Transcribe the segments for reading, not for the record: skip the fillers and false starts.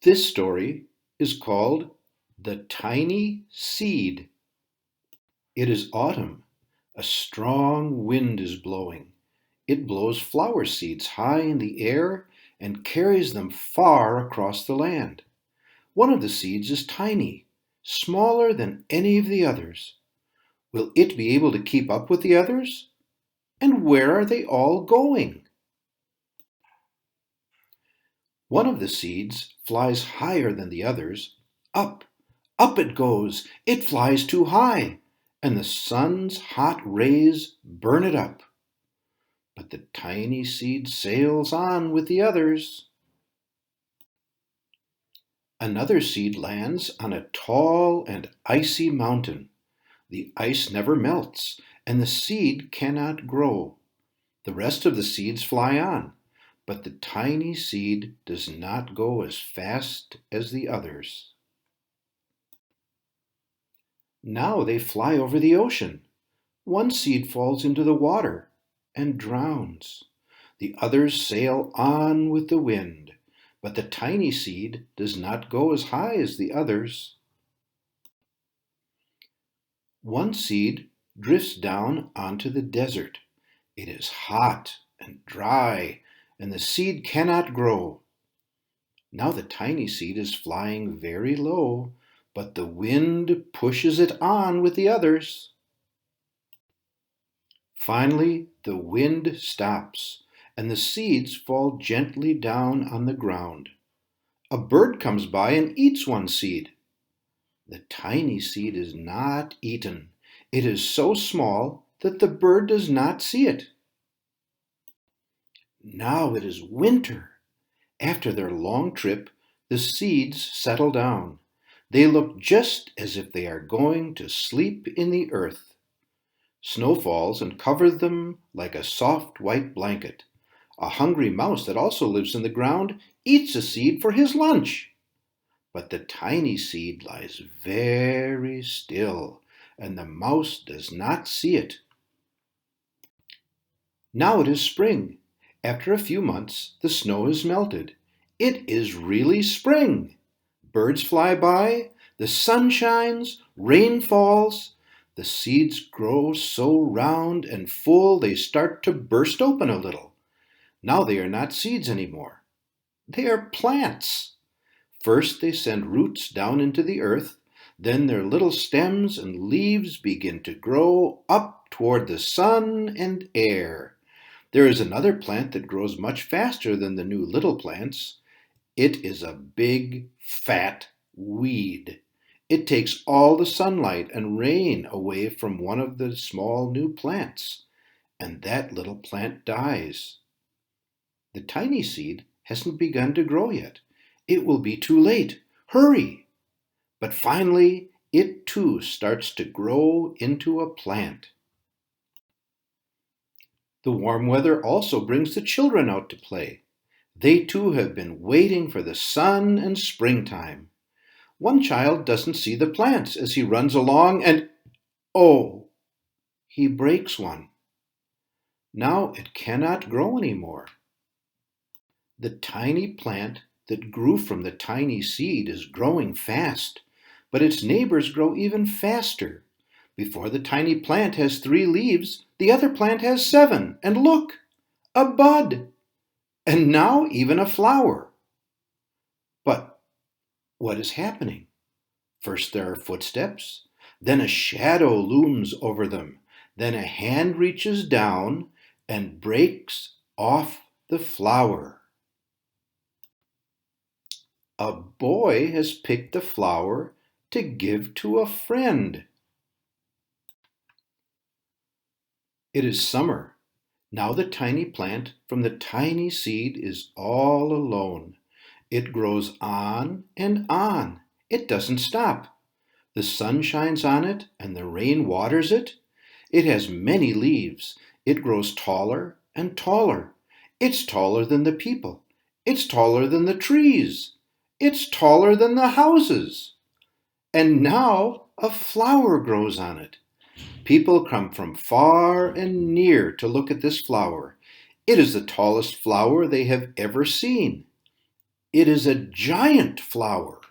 This story is called The Tiny Seed. It is autumn. A strong wind is blowing. It blows flower seeds high in the air and carries them far across the land. One of the seeds is tiny, smaller than any of the others. Will it be able to keep up with the others? And where are they all going? One of the seeds flies higher than the others. Up, up it goes. It flies too high, and the sun's hot rays burn it up. But the tiny seed sails on with the others. Another seed lands on a tall and icy mountain. The ice never melts, and the seed cannot grow. The rest of the seeds fly on, but the tiny seed does not go as fast as the others. Now they fly over the ocean. One seed falls into the water and drowns. The others sail on with the wind, but the tiny seed does not go as high as the others. One seed drifts down onto the desert. It is hot and dry, and the seed cannot grow. Now the tiny seed is flying very low, but the wind pushes it on with the others. Finally, the wind stops, and the seeds fall gently down on the ground. A bird comes by and eats one seed. The tiny seed is not eaten. It is so small that the bird does not see it. Now it is winter. After their long trip, the seeds settle down. They look just as if they are going to sleep in the earth. Snow falls and covers them like a soft white blanket. A hungry mouse that also lives in the ground eats a seed for his lunch. But the tiny seed lies very still, and the mouse does not see it. Now it is spring. After a few months, the snow has melted. It is really spring. Birds fly by, the sun shines, rain falls. The seeds grow so round and full they start to burst open a little. Now they are not seeds anymore. They are plants. First they send roots down into the earth, then their little stems and leaves begin to grow up toward the sun and air. There is another plant that grows much faster than the new little plants. It is a big, fat weed. It takes all the sunlight and rain away from one of the small new plants, and that little plant dies. The tiny seed hasn't begun to grow yet. It will be too late. Hurry! But finally, it too starts to grow into a plant. The warm weather also brings the children out to play. They too have been waiting for the sun and springtime. One child doesn't see the plants as he runs along and, oh, he breaks one. Now it cannot grow anymore. The tiny plant that grew from the tiny seed is growing fast, but its neighbors grow even faster. Before the tiny plant has 3 leaves, the other plant has 7. And look, a bud! And now even a flower. But what is happening? First there are footsteps, then a shadow looms over them, then a hand reaches down and breaks off the flower. A boy has picked the flower to give to a friend. It is summer. Now the tiny plant from the tiny seed is all alone. It grows on and on. It doesn't stop. The sun shines on it and the rain waters it. It has many leaves. It grows taller and taller. It's taller than the people. It's taller than the trees. It's taller than the houses. And now a flower grows on it. People come from far and near to look at this flower. It is the tallest flower they have ever seen. It is a giant flower.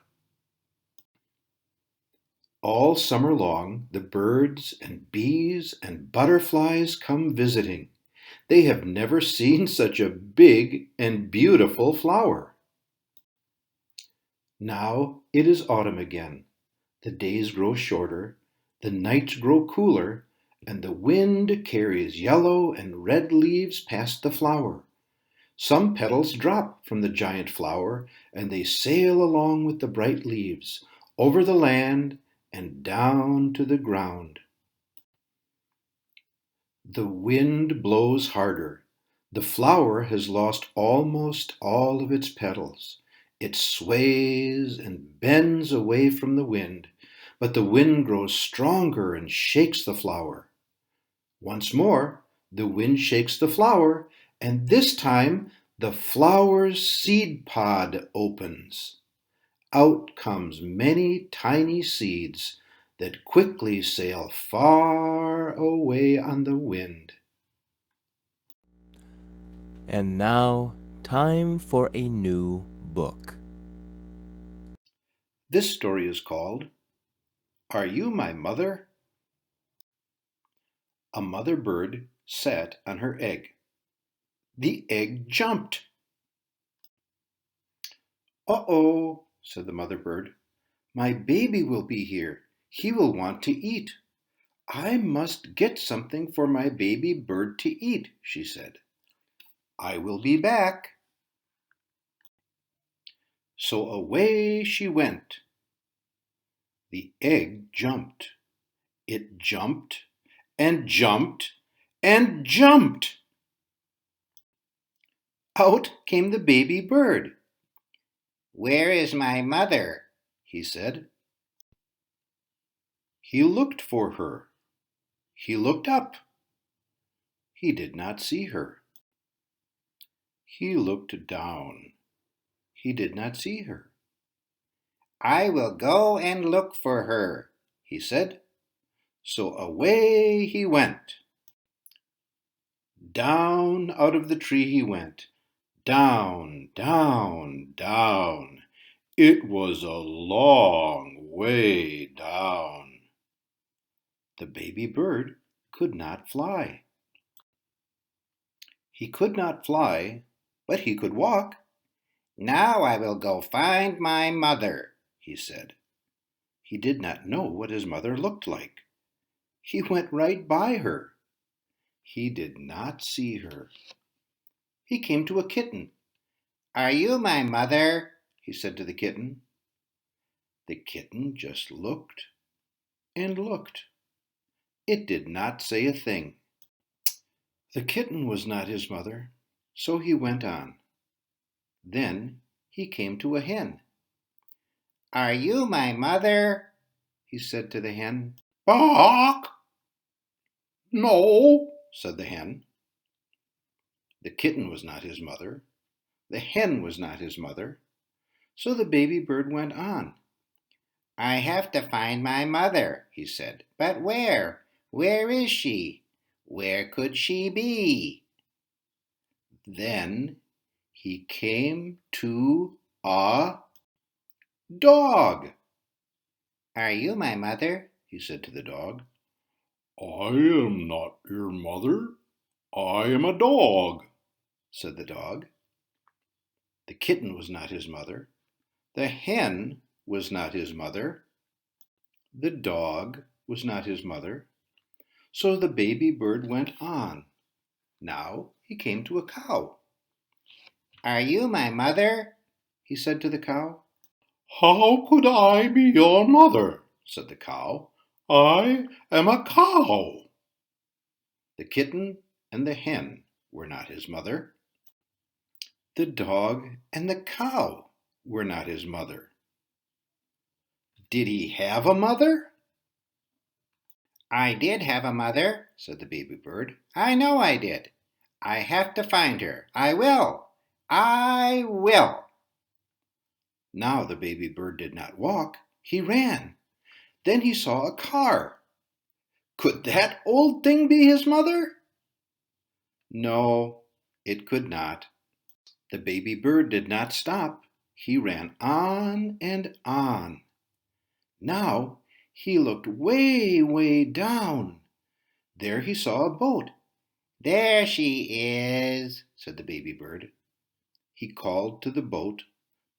All summer long, the birds and bees and butterflies come visiting. They have never seen such a big and beautiful flower. Now it is autumn again. The days grow shorter, the nights grow cooler, and the wind carries yellow and red leaves past the flower. Some petals drop from the giant flower, and they sail along with the bright leaves, over the land and down to the ground. The wind blows harder. The flower has lost almost all of its petals. It sways and bends away from the wind, but the wind grows stronger and shakes the flower. Once more, the wind shakes the flower, and this time the flower's seed pod opens. Out comes many tiny seeds that quickly sail far away on the wind. And now, time for a new book. This story is called Are You My Mother? A mother bird sat on her egg. The egg jumped. Uh-oh, said the mother bird. My baby will be here. He will want to eat. I must get something for my baby bird to eat, she said. I will be back. So away she went. The egg jumped. It jumped and jumped and jumped. Out came the baby bird. Where is my mother? He said. He looked for her. He looked up. He did not see her. He looked down. He did not see her. I will go and look for her, he said. So away he went. Down out of the tree he went. Down, down, down. It was a long way down. The baby bird could not fly. He could not fly, but he could walk. Now I will go find my mother, he said. He did not know what his mother looked like. He went right by her. He did not see her. He came to a kitten. Are you my mother? He said to the kitten. The kitten just looked and looked. It did not say a thing. The kitten was not his mother, so he went on. Then he came to a hen. Are you my mother? He said to the hen. Bawk! No, said the hen. The kitten was not his mother. The hen was not his mother. So the baby bird went on. I have to find my mother, he said. But where? Where is she? Where could she be? Then he came to a dog. Are you my mother? He said to the dog. I am not your mother. I am a dog, said the dog. The kitten was not his mother. The hen was not his mother. The dog was not his mother. So the baby bird went on. Now he came to a cow. Are you my mother? He said to the cow. How could I be your mother? Said the cow. I am a cow. The kitten and the hen were not his mother. The dog and the cow were not his mother. Did he have a mother? I did have a mother, said the baby bird. I know I did. I have to find her. I will. I will. Now the baby bird did not walk. He ran. Then he saw a car. Could that old thing be his mother? No, it could not. The baby bird did not stop. He ran on and on. Now he looked way, way down. There he saw a boat. "There she is," said the baby bird. He called to the boat,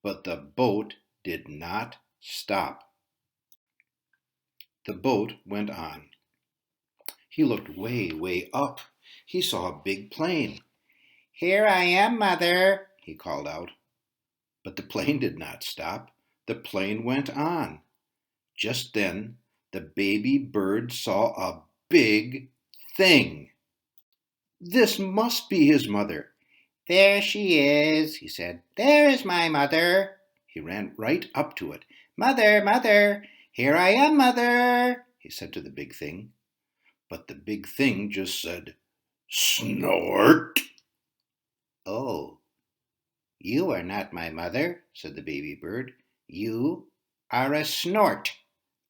but the boat did not stop. The boat went on. He looked way, way up. He saw a big plane. "Here I am, Mother," he called out. But the plane did not stop. The plane went on. Just then, the baby bird saw a big thing. This must be his mother. "There she is," he said. "There is my mother." He ran right up to it. "Mother, Mother, here I am, Mother," he said to the big thing. But the big thing just said, "Snort." "Oh, you are not my mother," said the baby bird. "You are a snort.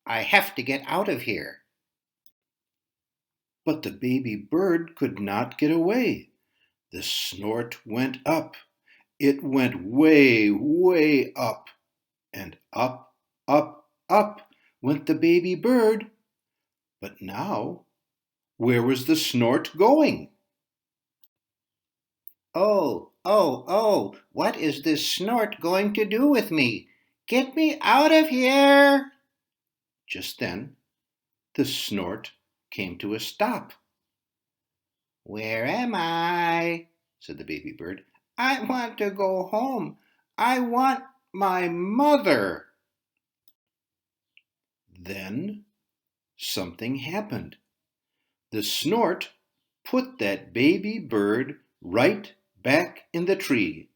I have to get out of here." But the baby bird could not get away. The snort went up. It went way, way up. And up, up, up went the baby bird. But now, where was the snort going? "Oh, oh, oh, what is this snort going to do with me? Get me out of here!" Just then, the snort came to a stop. "Where am I?" said the baby bird. "I want to go home. I want my mother." Then something happened. The snort put that baby bird right back in the tree.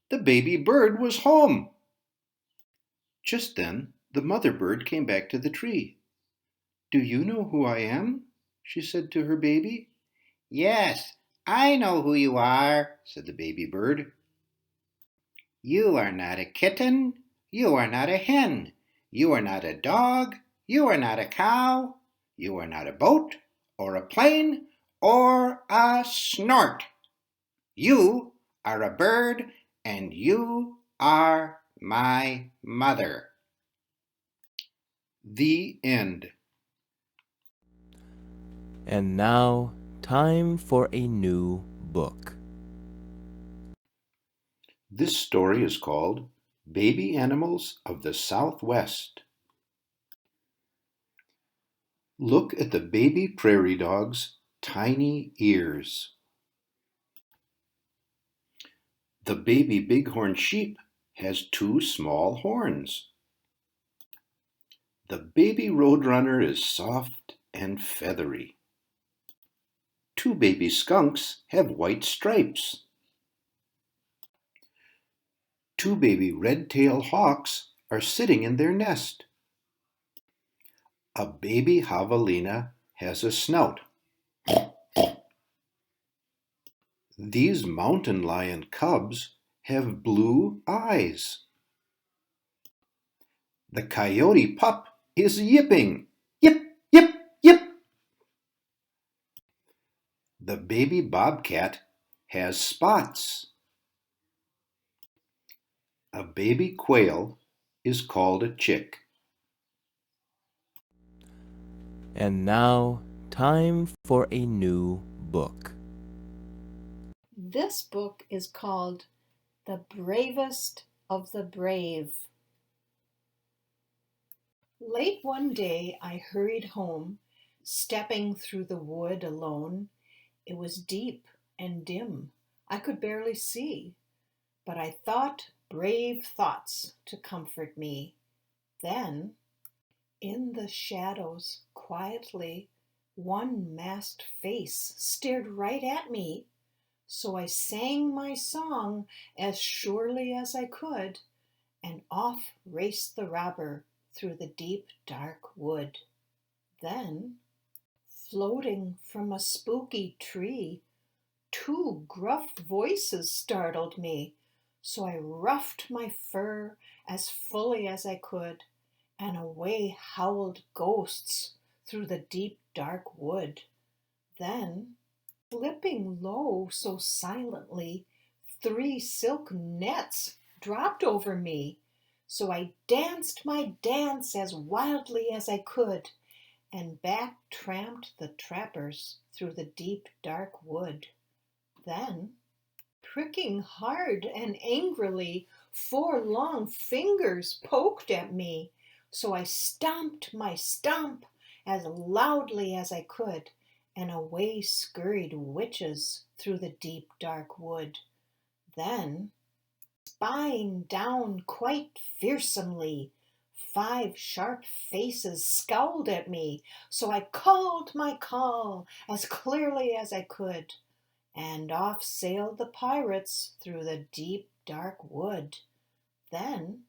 The baby bird was home. Just then, the mother bird came back to the tree. "Do you know who I am?" she said to her baby. "Yes, I know who you are," said the baby bird. "You are not a kitten. You are not a hen. You are not a dog. You are not a cow. You are not a boat or a plane or a snort. You are a bird and you are my mother." The end. And now, time for a new book. This story is called Baby Animals of the Southwest. Look at the baby prairie dog's tiny ears. The baby bighorn sheep has two small horns. The baby roadrunner is soft and feathery. Two baby skunks have white stripes. Two baby red-tailed hawks are sitting in their nest. A baby javelina has a snout. These mountain lion cubs have blue eyes. The coyote pup is yipping. Yip, yip, yip. The baby bobcat has spots. A baby quail is called a chick. And now, time for a new book. This book is called The Bravest of the Brave. Late one day I hurried home, stepping through the wood alone. It was deep and dim. I could barely see, but I thought brave thoughts to comfort me. Then, in the shadows, quietly, one masked face stared right at me. So I sang my song as surely as I could, and off raced the robber through the deep, dark wood. Then, floating from a spooky tree, two gruff voices startled me. So I ruffed my fur as fully as I could, and away howled ghosts through the deep, dark wood. Then, slipping low so silently, three silk nets dropped over me. So I danced my dance as wildly as I could, and back tramped the trappers through the deep dark wood. Then, pricking hard and angrily, 4 long fingers poked at me. So I stomped my stomp as loudly as I could, and away scurried witches through the deep dark wood. Then, spying down quite fearsomely, 5 sharp faces scowled at me, so I called my call as clearly as I could, and off sailed the pirates through the deep dark wood. Then,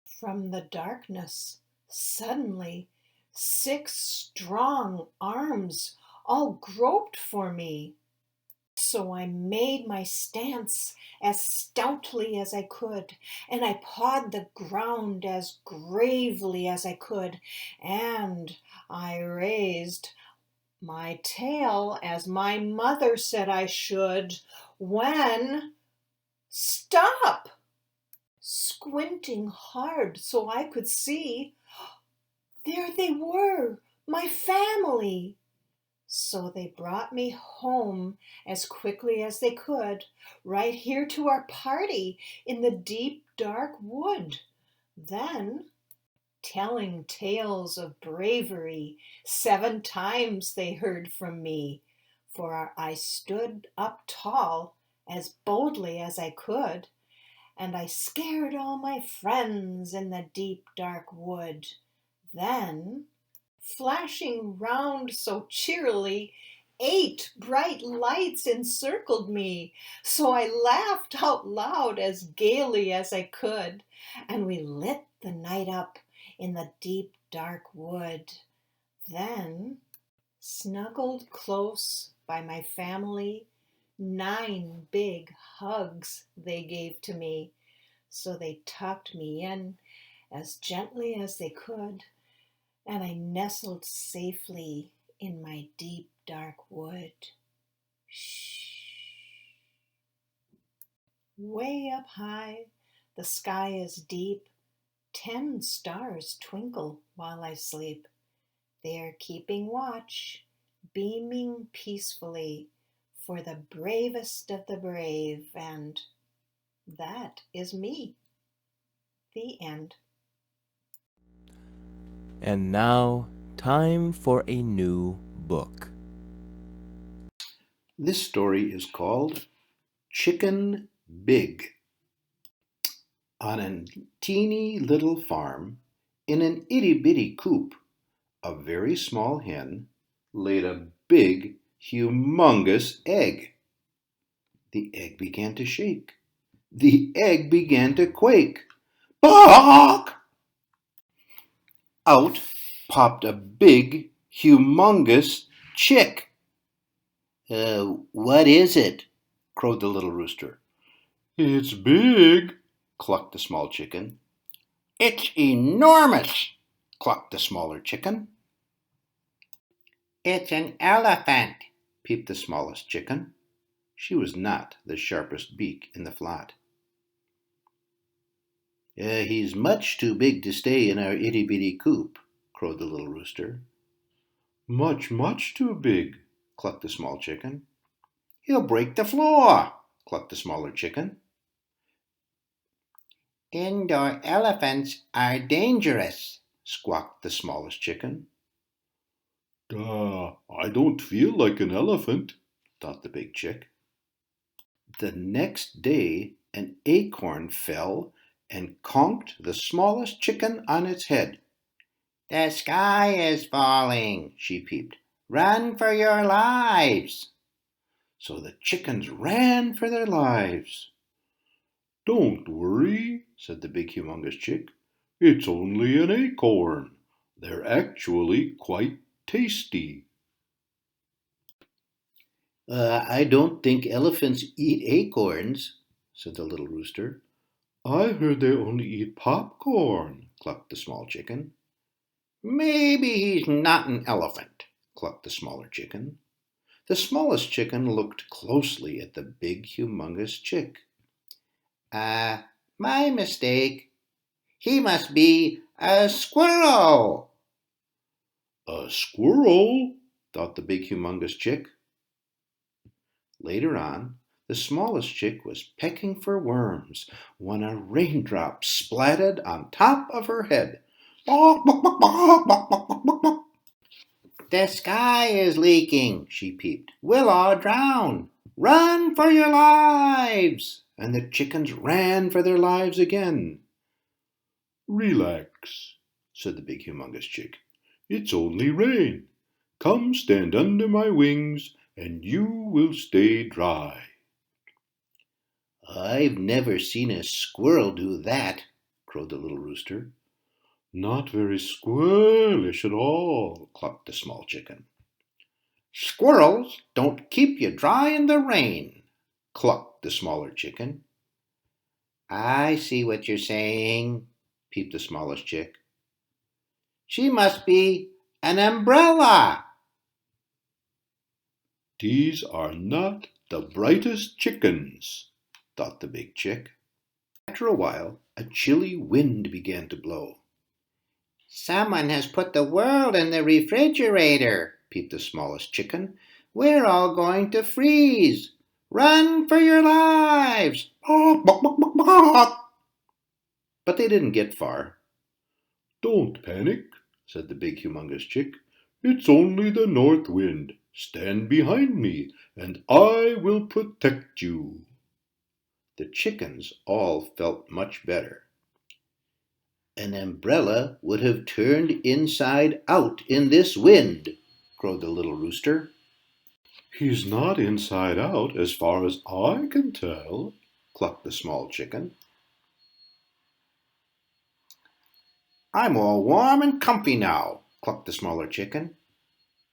from the darkness, suddenly 6 strong arms all groped for me. So I made my stance as stoutly as I could, and I pawed the ground as gravely as I could, and I raised my tail as my mother said I should, when stop! Squinting hard so I could see, there they were, my family. So they brought me home as quickly as they could, right here to our party in the deep dark wood. Then, telling tales of bravery, 7 times they heard from me, for I stood up tall as boldly as I could, and I scared all my friends in the deep dark wood. Then, flashing round so cheerily, 8 bright lights encircled me, so I laughed out loud as gaily as I could, and we lit the night up in the deep dark wood. Then, snuggled close by my family, 9 big hugs they gave to me, so they tucked me in as gently as they could, and I nestled safely in my deep dark wood. Shh. Way up high, the sky is deep. 10 stars twinkle while I sleep. They are keeping watch, beaming peacefully for the bravest of the brave, and that is me. The end. And now, time for a new book. This story is called Chicken Big. On a teeny little farm, in an itty-bitty coop, a very small hen laid a big, humongous egg. The egg began to shake. The egg began to quake. Bawk! Out popped a big, humongous chick. What is it?" crowed the little rooster. "It's big," clucked the small chicken. "It's enormous," clucked the smaller chicken. "It's an elephant," peeped the smallest chicken. She was not the sharpest beak in the flock. "He's much too big to stay in our itty-bitty coop," crowed the little rooster. "Much, much too big," clucked the small chicken. "He'll break the floor," clucked the smaller chicken. "Indoor elephants are dangerous," squawked the smallest chicken. I don't feel like an elephant," thought the big chick. The next day an acorn fell and conked the smallest chicken on its head. "The sky is falling," she peeped. "Run for your lives." So the chickens ran for their lives. "Don't worry," said the big humongous chick. "It's only an acorn. They're actually quite tasty." "I don't think elephants eat acorns," said the little rooster. "I heard they only eat popcorn," clucked the small chicken. "Maybe he's not an elephant," clucked the smaller chicken. The smallest chicken looked closely at the big humongous chick. My mistake. He must be a squirrel. A squirrel, thought the big humongous chick. Later on, the smallest chick was pecking for worms when a raindrop splattered on top of her head. The sky is leaking, she peeped. We'll all drown. Run for your lives! And the chickens ran for their lives again. Relax, said the big humongous chick. It's only rain. Come stand under my wings and you will stay dry. I've never seen a squirrel do that, crowed the little rooster. Not very squirrelish at all, clucked the small chicken. Squirrels don't keep you dry in the rain, clucked the smaller chicken. I see what you're saying, peeped the smallest chick. She must be an umbrella. These are not the brightest chickens, thought the big chick. After a while, a chilly wind began to blow. Someone has put the world in the refrigerator, peeped the smallest chicken. We're all going to freeze. Run for your lives. But they didn't get far. Don't panic, said the big humongous chick. It's only the north wind. Stand behind me, and I will protect you. The chickens all felt much better. An umbrella would have turned inside out in this wind, crowed the little rooster. He's not inside out as far as I can tell, clucked the small chicken. I'm all warm and comfy now, clucked the smaller chicken.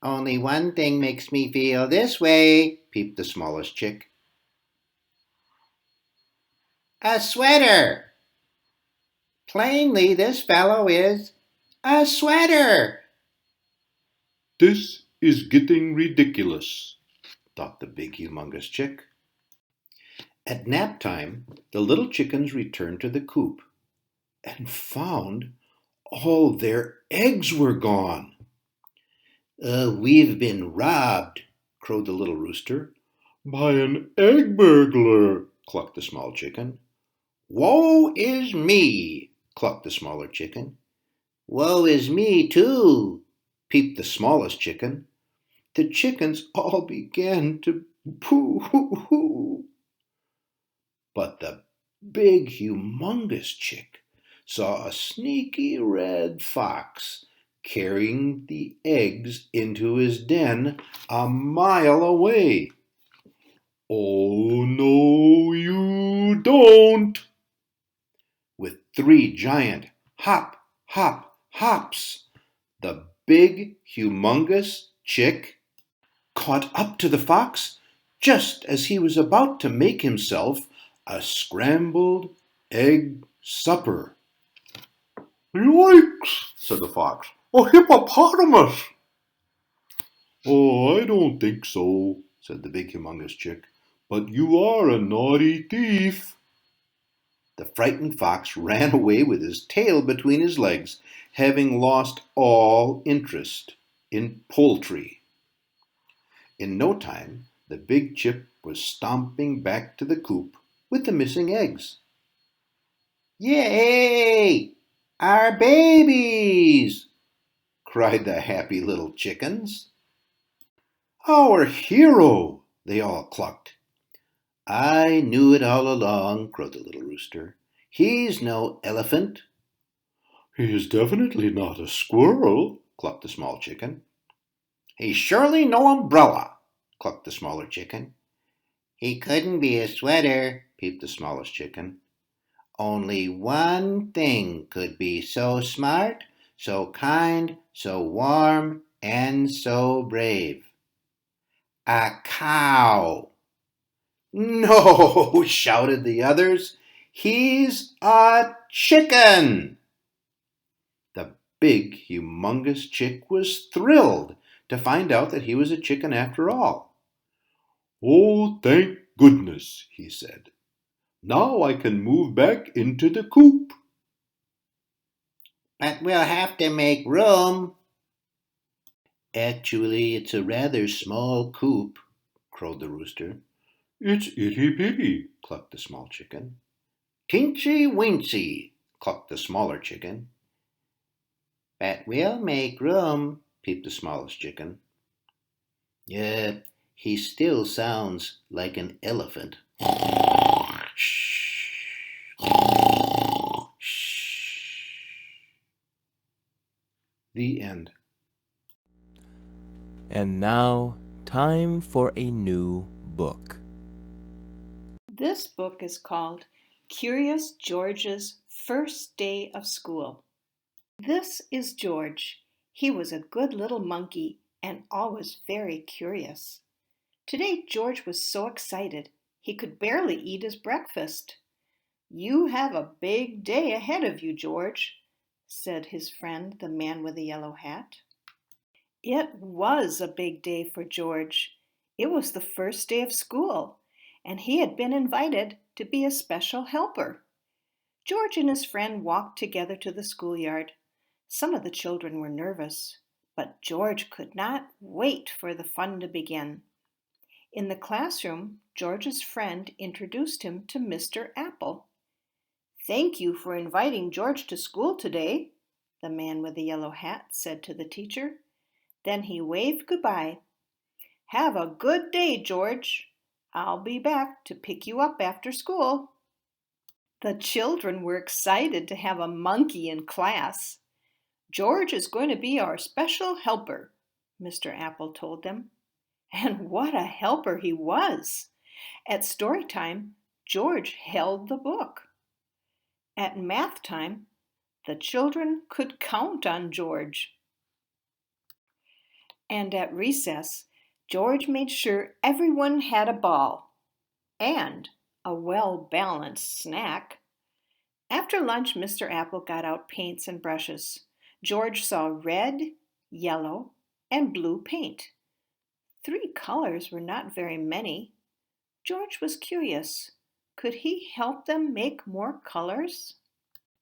Only one thing makes me feel this way, peeped the smallest chick. A sweater! Plainly, this fellow is a sweater. This is getting ridiculous, thought the big humongous chick. At nap time, the little chickens returned to the coop and found all their eggs were gone. We've been robbed, crowed the little rooster. By an egg burglar, clucked the small chicken. Woe is me, clucked the smaller chicken. Woe is me too, peeped the smallest chicken. The chickens all began to boo-hoo-hoo. But the big humongous chick saw a sneaky red fox carrying the eggs into his den a mile away. Oh, no, you don't! With 3 giant hop, hop, hops, the big, humongous chick caught up to the fox just as he was about to make himself a scrambled egg supper. Yikes, said the fox. A hippopotamus! Oh, I don't think so, said the big, humongous chick. But you are a naughty thief. The frightened fox ran away with his tail between his legs, having lost all interest in poultry. In no time, the big chick was stomping back to the coop with the missing eggs. Yay! Our babies! Cried the happy little chickens. Our hero! They all clucked. I knew it all along, crowed the little rooster. He's no elephant. He is definitely not a squirrel, clucked the small chicken. He's surely no umbrella, clucked the smaller chicken. He couldn't be a sweater, peeped the smallest chicken. Only one thing could be so smart, so kind, so warm, and so brave. A cow. No, shouted the others. He's a chicken. The big, humongous chick was thrilled to find out that he was a chicken after all. Oh, thank goodness, he said. Now I can move back into the coop. But we'll have to make room. Actually, it's a rather small coop, crowed the rooster. It's itty bitty, clucked the small chicken. Teensy weensy, Clucked the smaller chicken. but we'll make room. Peeped the smallest chicken. Yeah, he still sounds like an elephant. The end. And now, time for a new book. This book is called Curious George's First Day of School. This is George. He was a good little monkey and always very curious. Today, George was so excited he could barely eat his breakfast. "You have a big day ahead of you, George," said his friend, the man with the yellow hat. It was a big day for George. It was the first day of school, and he had been invited to be a special helper. George and his friend walked together to the schoolyard. Some of the children were nervous, but George could not wait for the fun to begin. In the classroom, George's friend introduced him to Mr. Apple. "Thank you for inviting George to school today," the man with the yellow hat said to the teacher. Then he waved goodbye. "Have a good day, George. I'll be back to pick you up after school." The children were excited to have a monkey in class. "George is going to be our special helper," Mr. Apple told them. And what a helper he was! At story time, George held the book. At math time, the children could count on George. And at recess, George made sure everyone had a ball and a well-balanced snack. After lunch, Mr. Apple got out paints and brushes. George saw red, yellow, and blue paint. 3 colors were not very many. George was curious. Could he help them make more colors?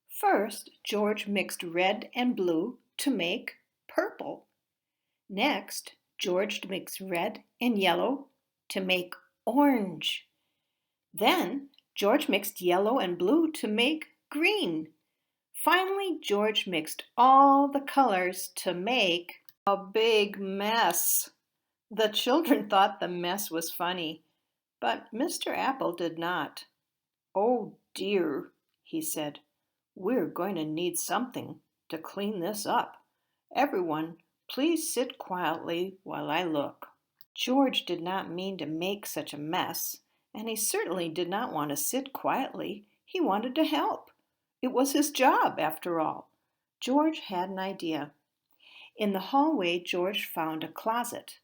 First, George mixed red and blue to make purple. Next, George mixed red and yellow to make orange. Then, George mixed yellow and blue to make green. Finally, George mixed all the colors to make a big mess. The children thought the mess was funny, but Mr. Apple did not. "Oh dear," he said, "we're going to need something to clean this up. Everyone, please sit quietly while I look." George did not mean to make such a mess, and he certainly did not want to sit quietly. He wanted to help. It was his job, after all. George had an idea. In the hallway, George found a closet.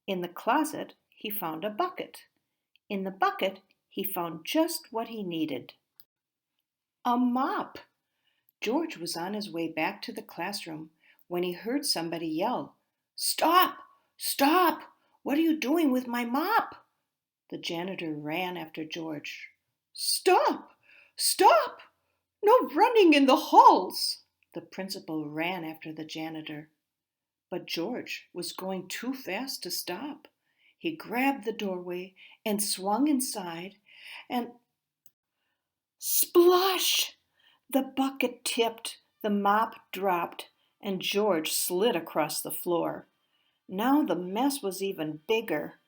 In the closet, he found a bucket. In the bucket, he found just what he needed. A mop! George was on his way back to the classroom when he heard somebody yell, "Stop! Stop! What are you doing with my mop?" The janitor ran after George. "Stop! Stop! No running in the halls!" The principal ran after the janitor. But George was going too fast to stop. He grabbed the doorway and swung inside, and splosh! The bucket tipped, the mop dropped, and George slid across the floor. Now the mess was even bigger.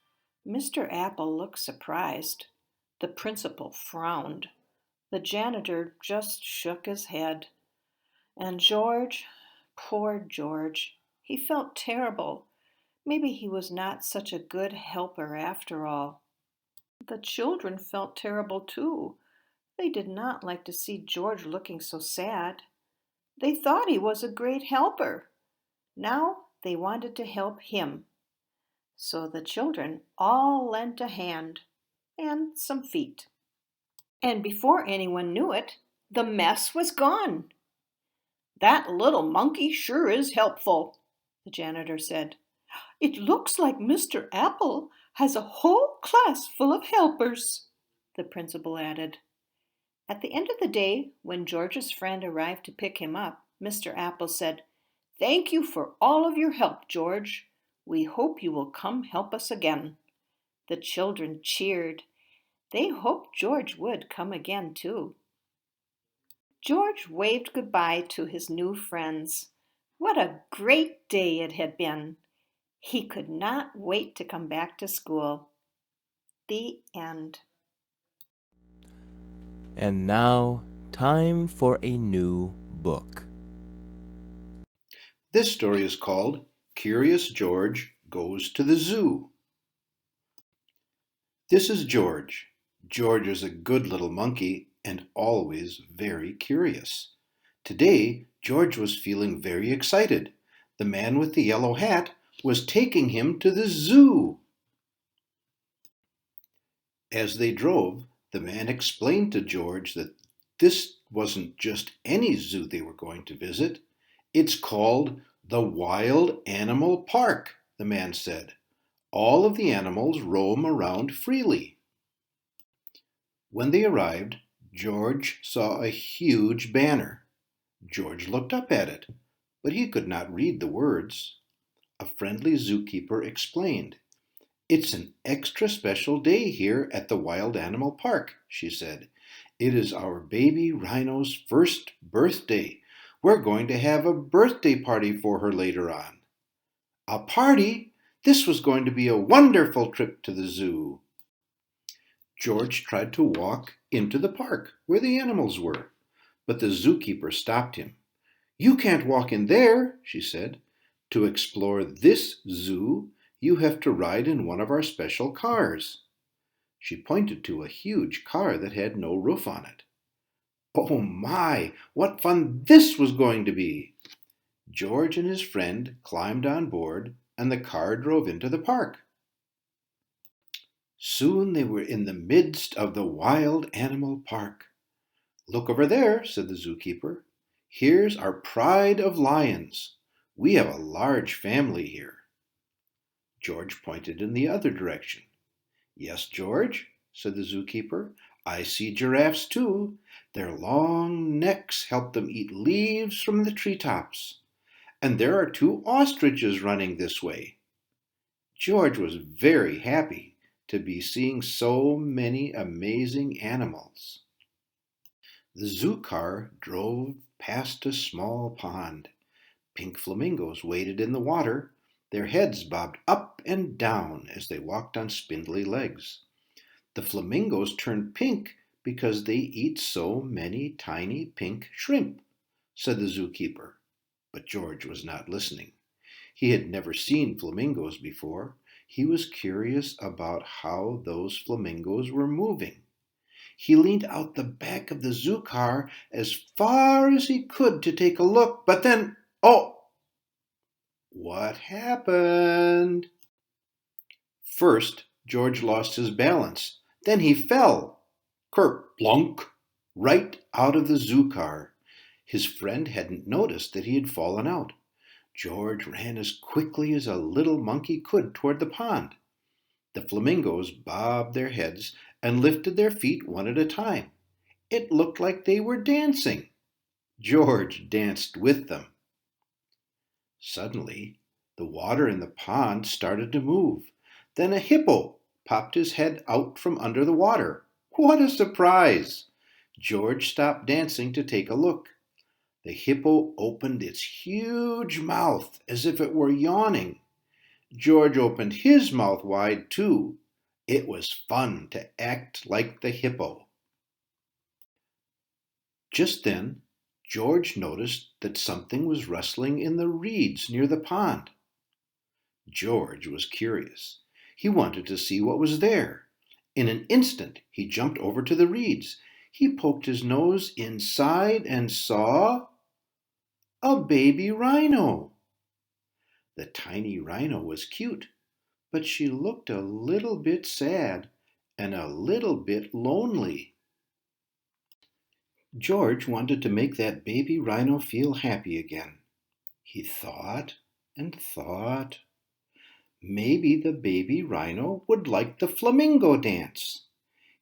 Mr. Apple looked surprised. The principal frowned. The janitor just shook his head. And George, poor George, he felt terrible. Maybe he was not such a good helper after all. The children felt terrible too. They did not like to see George looking so sad. They thought he was a great helper. Now they wanted to help him. So the children all lent a hand and some feet. And before anyone knew it, the mess was gone. "That little monkey sure is helpful," the janitor said. "It looks like Mr. Apple has a whole class full of helpers," the principal added. At the end of the day, when George's friend arrived to pick him up, Mr. Apple said, "Thank you for all of your help, George. We hope you will come help us again." The children cheered. They hoped George would come again, too. George waved goodbye to his new friends. What a great day it had been! He could not wait to come back to school. The end. And now, time for a new book. This story is called Curious George Goes to the Zoo. This is George. George is a good little monkey and always very curious. Today, George was feeling very excited. The man with the yellow hat was taking him to the zoo. As they drove, the man explained to George that this wasn't just any zoo they were going to visit. It's called the Wild Animal Park, the man said. All of the animals roam around freely. When they arrived, George saw a huge banner. George looked up at it, but he could not read the words. A friendly zookeeper explained. "It's an extra special day here at the Wild Animal Park," she said. "It is our baby rhino's first birthday. We're going to have a birthday party for her later on." A party? This was going to be a wonderful trip to the zoo. George tried to walk into the park where the animals were, but the zookeeper stopped him. "You can't walk in there," she said. "To explore this zoo, you have to ride in one of our special cars." She pointed to a huge car that had no roof on it. Oh my, what fun this was going to be! George and his friend climbed on board, and the car drove into the park. Soon they were in the midst of the Wild Animal Park. "Look over there," said the zookeeper. "Here's our pride of lions. We have a large family here." George pointed in the other direction. "Yes, George," said the zookeeper, "I see giraffes too. Their long necks help them eat leaves from the treetops. And there are 2 ostriches running this way." George was very happy to be seeing so many amazing animals. The zoo car drove past a small pond. Pink flamingos waded in the water. Their heads bobbed up and down as they walked on spindly legs. The flamingos turned pink because they eat so many tiny pink shrimp, said the zookeeper. But George was not listening. He had never seen flamingos before. He was curious about how those flamingos were moving. He leaned out the back of the zoo car as far as he could to take a look, but then, oh! What happened? First, George lost his balance. Then he fell. Kerplunk! Right out of the zoo car. His friend hadn't noticed that he had fallen out. George ran as quickly as a little monkey could toward the pond. The flamingos bobbed their heads and lifted their feet one at a time. It looked like they were dancing. George danced with them. Suddenly, the water in the pond started to move. Then a hippo popped his head out from under the water. What a surprise! George stopped dancing to take a look. The hippo opened its huge mouth as if it were yawning. George opened his mouth wide too. It was fun to act like the hippo. Just then, George noticed that something was rustling in the reeds near the pond. George was curious. He wanted to see what was there. In an instant, he jumped over to the reeds. He poked his nose inside and saw a baby rhino. The tiny rhino was cute, but she looked a little bit sad and a little bit lonely. George wanted to make that baby rhino feel happy again. He thought and thought. Maybe the baby rhino would like the flamingo dance.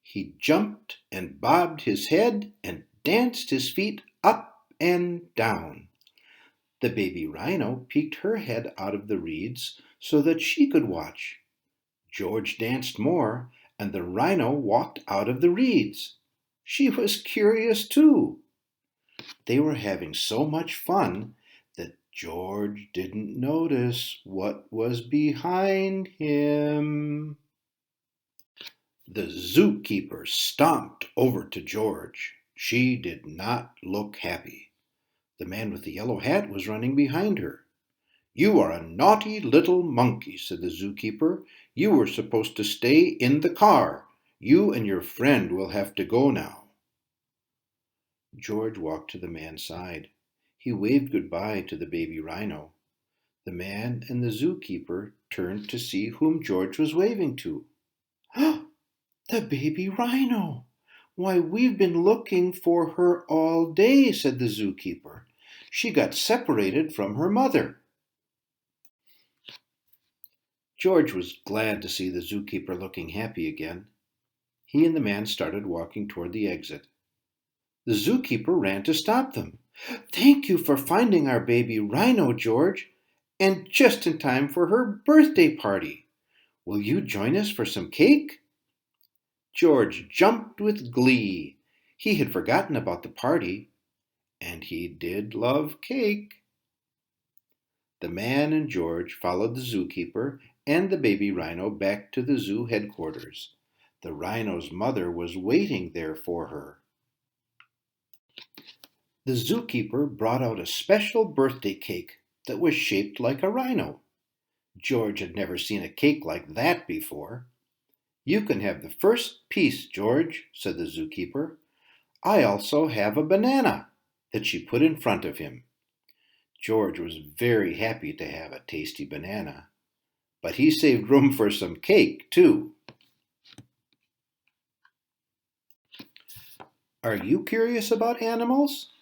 He jumped and bobbed his head and danced his feet up and down. The baby rhino peeked her head out of the reeds so that she could watch. George danced more, and the rhino walked out of the reeds. She was curious too. They were having so much fun that George didn't notice what was behind him. The zookeeper stomped over to George. She did not look happy. The man with the yellow hat was running behind her. "You are a naughty little monkey," said the zookeeper. "You were supposed to stay in the car. You and your friend will have to go now." George walked to the man's side. He waved goodbye to the baby rhino. The man and the zookeeper turned to see whom George was waving to. "The baby rhino! Why, we've been looking for her all day," said the zookeeper. "She got separated from her mother." George was glad to see the zookeeper looking happy again. He and the man started walking toward the exit. The zookeeper ran to stop them. "Thank you for finding our baby rhino, George, and just in time for her birthday party. Will you join us for some cake?" George jumped with glee. He had forgotten about the party, and he did love cake. The man and George followed the zookeeper and the baby rhino back to the zoo headquarters. The rhino's mother was waiting there for her. The zookeeper brought out a special birthday cake that was shaped like a rhino. George had never seen a cake like that before. "You can have the first piece, George," said the zookeeper. "I also have a banana," that she put in front of him. George was very happy to have a tasty banana, but he saved room for some cake, too. Are you curious about animals?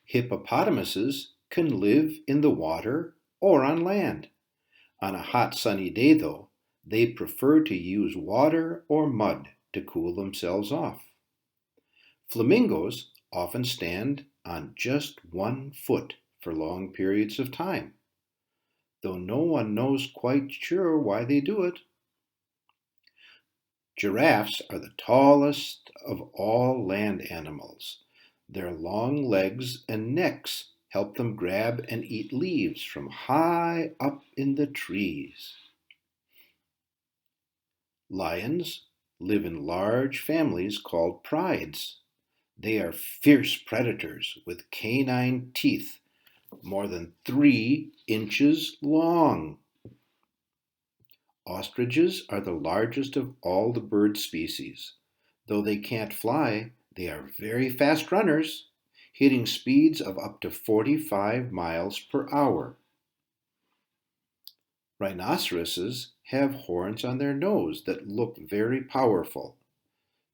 Hippopotamuses can live in the water or on land. On a hot sunny day, though, they prefer to use water or mud to cool themselves off. Flamingos often stand on just one foot for long periods of time, though no one knows quite sure why they do it. Giraffes are the tallest of all land animals. Their long legs and necks help them grab and eat leaves from high up in the trees. Lions live in large families called prides. They are fierce predators with canine teeth more than 3 inches long. Ostriches are the largest of all the bird species. Though they can't fly, they are very fast runners, hitting speeds of up to 45 miles per hour. Rhinoceroses have horns on their nose that look very powerful.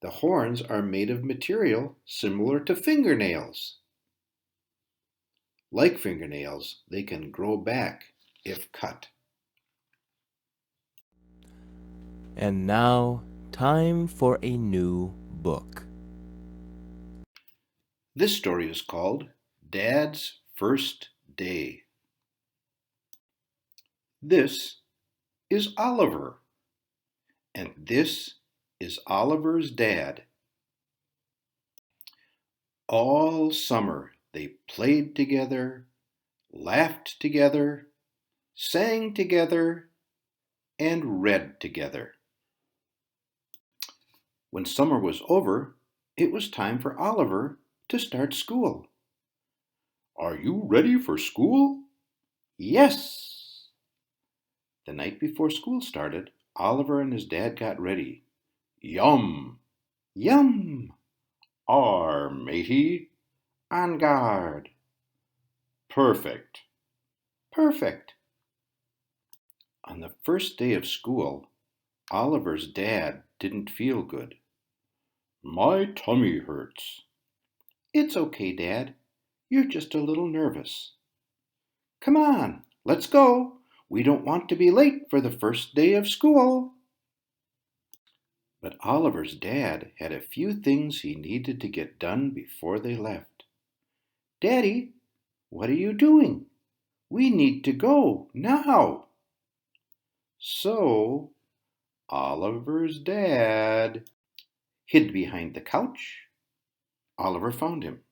The horns are made of material similar to fingernails. Like fingernails, they can grow back if cut. And now, time for a new book. This story is called Dad's First Day. This is Oliver, and this is Oliver's dad. All summer they played together, laughed together, sang together, and read together. When summer was over, it was time for Oliver to start school. "Are you ready for school?" "Yes." The night before school started, Oliver and his dad got ready. "Yum! Yum! Ar, matey! On guard!" "Perfect! Perfect!" On the first day of school, Oliver's dad didn't feel good. "My tummy hurts." "It's okay, Dad. You're just a little nervous." "Come on, let's go. We don't want to be late for the first day of school." But Oliver's dad had a few things he needed to get done before they left. "Daddy, what are you doing? We need to go now." So Oliver's dad hid behind the couch. Oliver found him.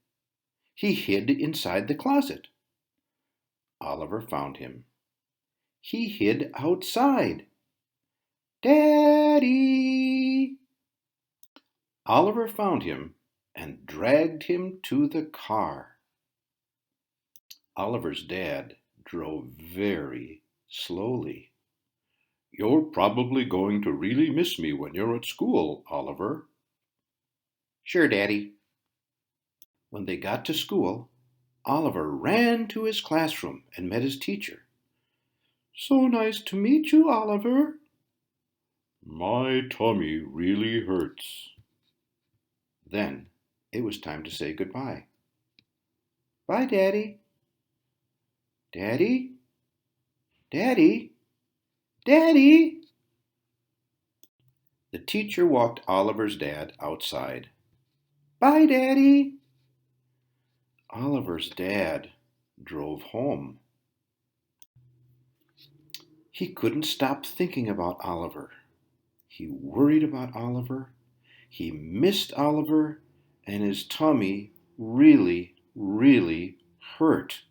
He hid inside the closet. Oliver found him. He hid outside. "Daddy!" Oliver found him and dragged him to the car. Oliver's dad drove very slowly. "You're probably going to really miss me when you're at school, Oliver." "Sure, Daddy." When they got to school, Oliver ran to his classroom and met his teacher. "So nice to meet you, Oliver." "My tummy really hurts." Then it was time to say goodbye. "Bye, Daddy." "Daddy? Daddy? Daddy?" The teacher walked Oliver's dad outside. "Bye, Daddy." Oliver's dad drove home. He couldn't stop thinking about Oliver. He worried about Oliver. He missed Oliver, and his tummy really, really hurt.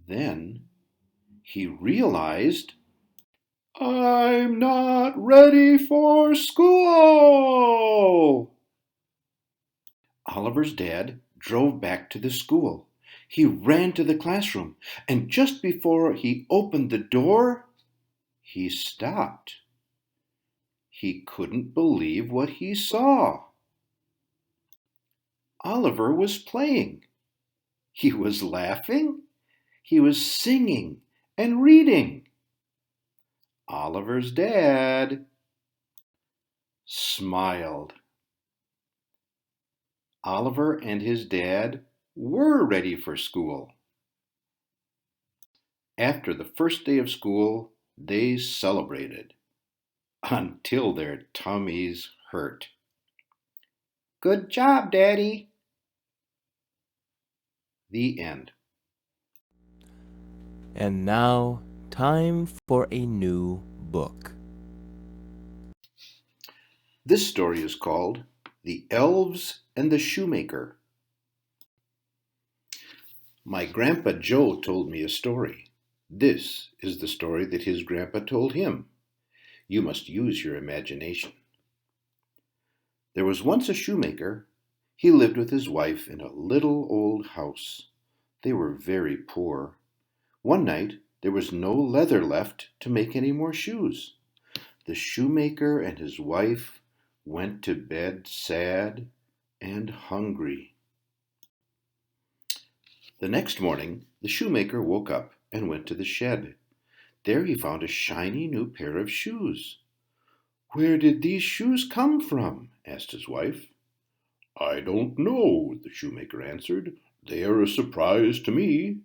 Then he realized, "I'm not ready for school." Oliver's dad drove back to the school. He ran to the classroom, and just before he opened the door, he stopped. He couldn't believe what he saw. Oliver was playing. He was laughing. He was singing and reading. Oliver's dad smiled. Oliver and his dad were ready for school. After the first day of school, they celebrated until their tummies hurt. "Good job, Daddy." The end. And now, time for a new book. This story is called The Elves and the Shoemaker. My Grandpa Joe told me a story. This is the story that his grandpa told him. You must use your imagination. There was once a shoemaker. He lived with his wife in a little old house. They were very poor. One night, there was no leather left to make any more shoes. The shoemaker and his wife went to bed sad and hungry. The next morning, the shoemaker woke up and went to the shed. There he found a shiny new pair of shoes. "Where did these shoes come from?" asked his wife. "I don't know," the shoemaker answered. "They are a surprise to me."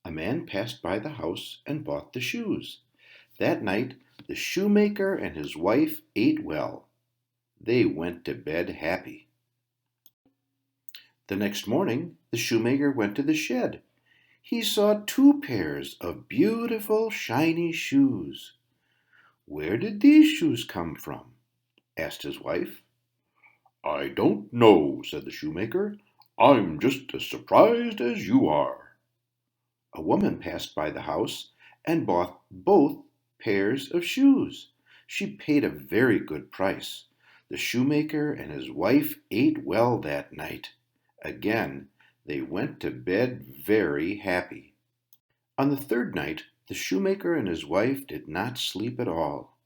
A man passed by the house and bought the shoes. That night, the shoemaker and his wife ate well. They went to bed happy. The next morning, the shoemaker went to the shed. He saw 2 pairs of beautiful, shiny shoes. "Where did these shoes come from?" asked his wife. "I don't know," said the shoemaker. "I'm just as surprised as you are." A woman passed by the house and bought both pairs of shoes. She paid a very good price. The shoemaker and his wife ate well that night. Again, they went to bed very happy. On the third night, the shoemaker and his wife did not sleep at all.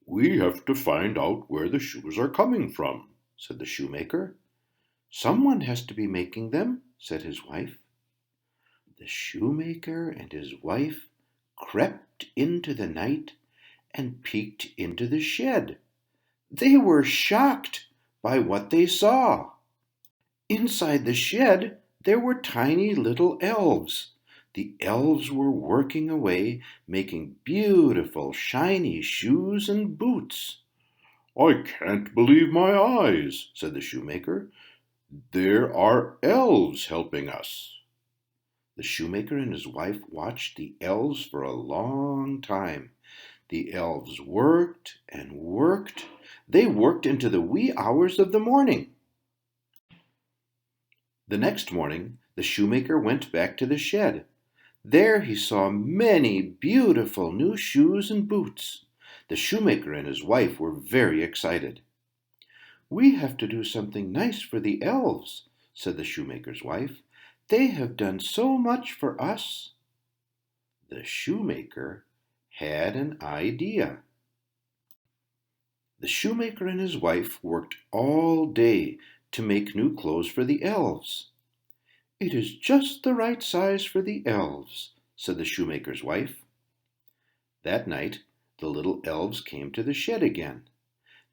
"We have to find out where the shoes are coming from," said the shoemaker. "Someone has to be making them," said his wife. The shoemaker and his wife crept into the night and peeked into the shed. They were shocked by what they saw. Inside the shed, there were tiny little elves. The elves were working away, making beautiful, shiny shoes and boots. I can't believe my eyes, said the shoemaker. There are elves helping us. The shoemaker and his wife watched the elves for a long time. The elves worked and worked. They worked into the wee hours of the morning. The next morning, the shoemaker went back to the shed. There he saw many beautiful new shoes and boots. The shoemaker and his wife were very excited. We have to do something nice for the elves, said the shoemaker's wife. They have done so much for us. The shoemaker had an idea. The shoemaker and his wife worked all day to make new clothes for the elves. It is just the right size for the elves, said the shoemaker's wife. That night, the little elves came to the shed again.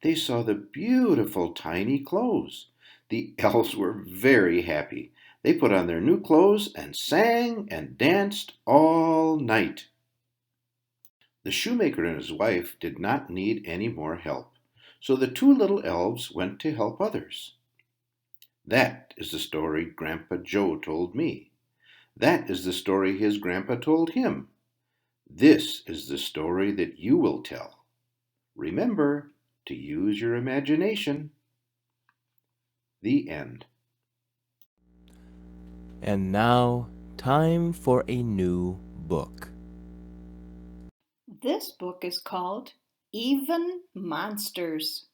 They saw the beautiful tiny clothes. The elves were very happy. They put on their new clothes and sang and danced all night. The shoemaker and his wife did not need any more help, so the two little elves went to help others. That is the story Grandpa Joe told me. That is the story his grandpa told him. This is the story that you will tell. Remember to use your imagination. The end. And now, time for a new book. This book is called Even Monsters.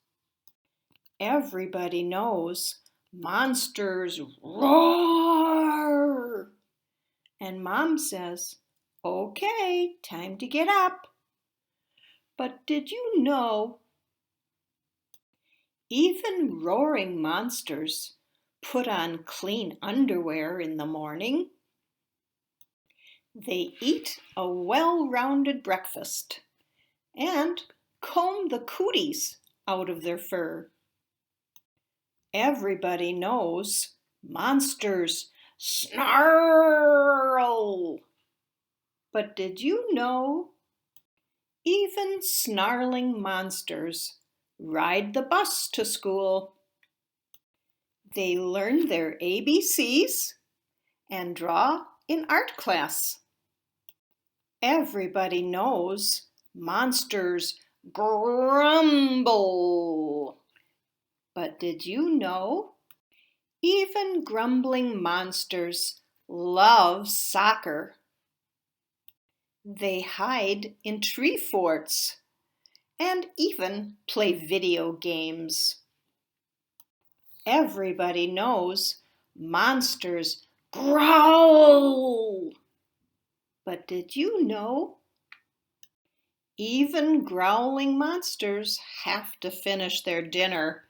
Everybody knows monsters roar. And Mom says, okay, time to get up. But did you know even roaring monsters put on clean underwear in the morning? They eat a well-rounded breakfast and comb the cooties out of their fur. Everybody knows monsters snarl. But did you know even snarling monsters ride the bus to school? They learn their ABCs and draw in art class. Everybody knows monsters grumble. But did you know even grumbling monsters love soccer? They hide in tree forts and even play video games. Everybody knows monsters growl. But did you know even growling monsters have to finish their dinner?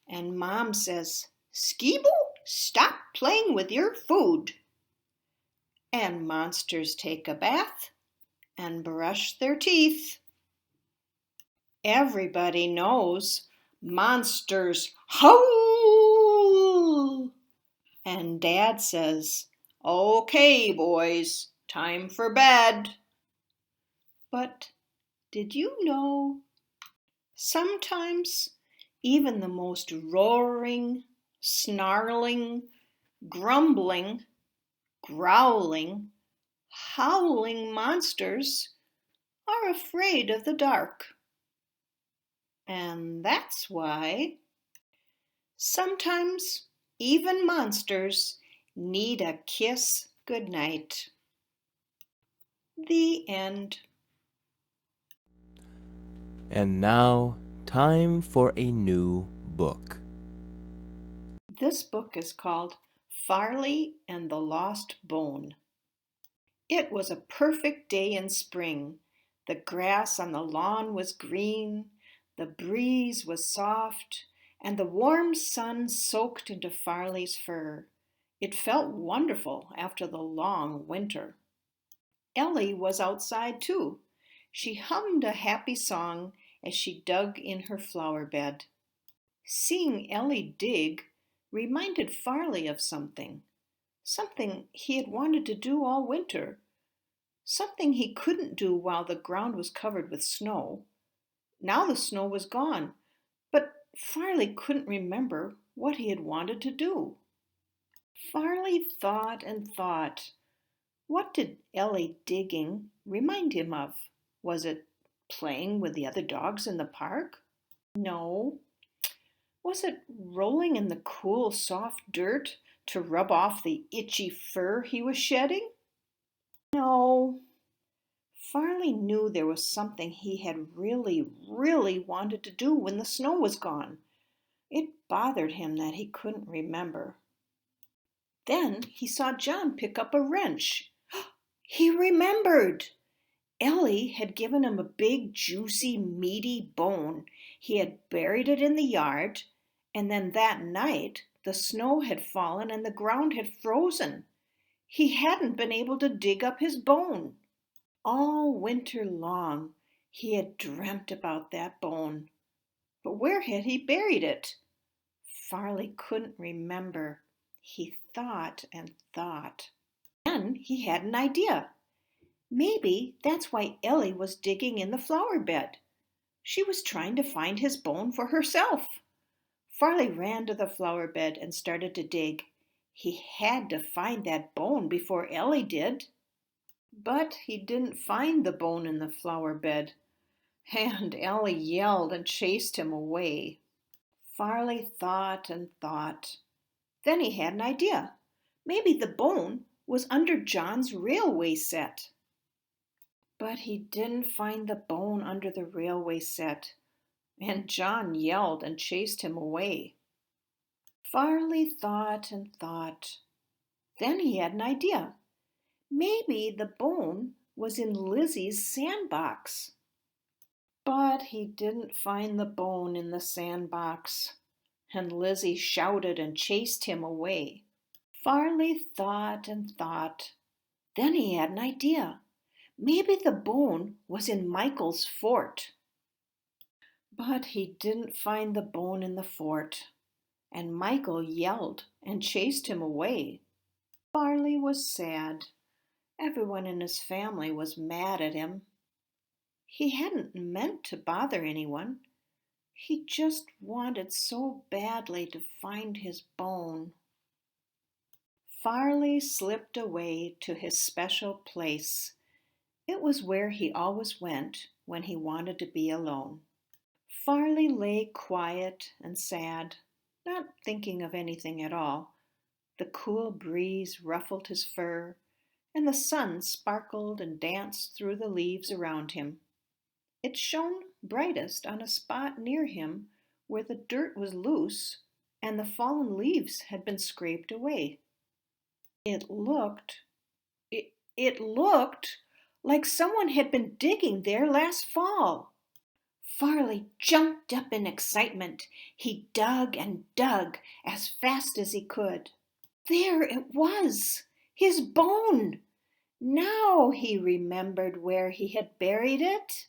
And Mom says, Skeeble, stop playing with your food. And monsters take a bath and brush their teeth. Everybody knows monsters howl. And Dad says, okay, boys, time for bed. But did you know sometimes even the most roaring, snarling, grumbling, growling, howling monsters are afraid of the dark? And that's why sometimes even monsters need a kiss goodnight. The end. And now, time for a new book. This book is called Farley and the Lost Bone. It was a perfect day in spring. The grass on the lawn was green, the breeze was soft, and the warm sun soaked into Farley's fur. It felt wonderful after the long winter. Ellie was outside too. She hummed a happy song as she dug in her flower bed. Seeing Ellie dig reminded Farley of something he had wanted to do all winter, something he couldn't do while the ground was covered with snow. Now the snow was gone, Farley couldn't remember what he had wanted to do. Farley thought and thought. What did Ellie digging remind him of? Was it playing with the other dogs in the park? No. Was it rolling in the cool, soft dirt to rub off the itchy fur he was shedding? No. Farley knew there was something he had really, really wanted to do when the snow was gone. It bothered him that he couldn't remember. Then he saw John pick up a wrench. He remembered! Ellie had given him a big, juicy, meaty bone. He had buried it in the yard, and then that night the snow had fallen and the ground had frozen. He hadn't been able to dig up his bone. All winter long he had dreamt about that bone. But where had he buried it? Farley couldn't remember. He thought and thought. Then he had an idea. Maybe that's why Ellie was digging in the flower bed. She was trying to find his bone for herself. Farley ran to the flower bed and started to dig. He had to find that bone before Ellie did. But he didn't find the bone in the flower bed, and Ellie yelled and chased him away. Farley thought and thought. Then he had an idea. Maybe the bone was under John's railway set. But he didn't find the bone under the railway set, and John yelled and chased him away. Farley thought and thought. Then he had an idea. Maybe the bone was in Lizzie's sandbox. But he didn't find the bone in the sandbox, and Lizzie shouted and chased him away. Farley thought and thought. Then he had an idea. Maybe the bone was in Michael's fort. But he didn't find the bone in the fort, and Michael yelled and chased him away. Farley was sad. Everyone in his family was mad at him. He hadn't meant to bother anyone. He just wanted so badly to find his bone. Farley slipped away to his special place. It was where he always went when he wanted to be alone. Farley lay quiet and sad, not thinking of anything at all. The cool breeze ruffled his fur, and the sun sparkled and danced through the leaves around him. It shone brightest on a spot near him where the dirt was loose and the fallen leaves had been scraped away. It looked like someone had been digging there last fall. Farley jumped up in excitement. He dug and dug as fast as he could. There it was, his bone. Now he remembered where he had buried it.